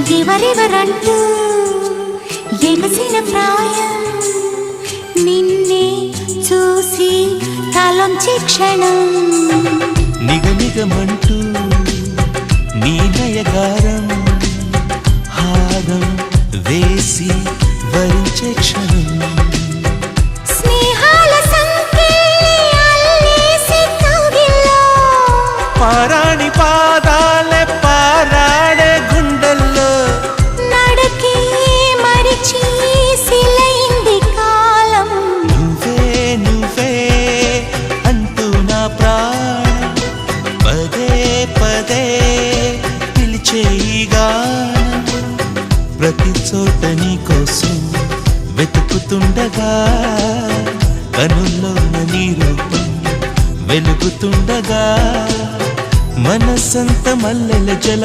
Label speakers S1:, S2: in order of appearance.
S1: ఎవరెవరంటూ ఎగసిన ప్రాయం నిన్నే చూసి తలొంచి క్షణం
S2: నిగనిగమంటూ నీ నయగారం హారం వేసి వరించే క్షణం
S1: స్నేహాల సంకెళ్ళి అల్లేసి కౌగిల్లో
S2: పారాణి పాదాలే పారాడే గుండెల్లో
S1: నడకే మరిచి సిలైంది కాలం
S2: నువ్వే నువ్వే అంటూ నా ప్రాణం పదే పదే పిలిచే ఈ గానం ప్రతి చోట నీ కోసం వెతుకుతుండగా కనుల్లోన నీ రూపం వెలుగుతుండగా మనసంత మల్లెల జల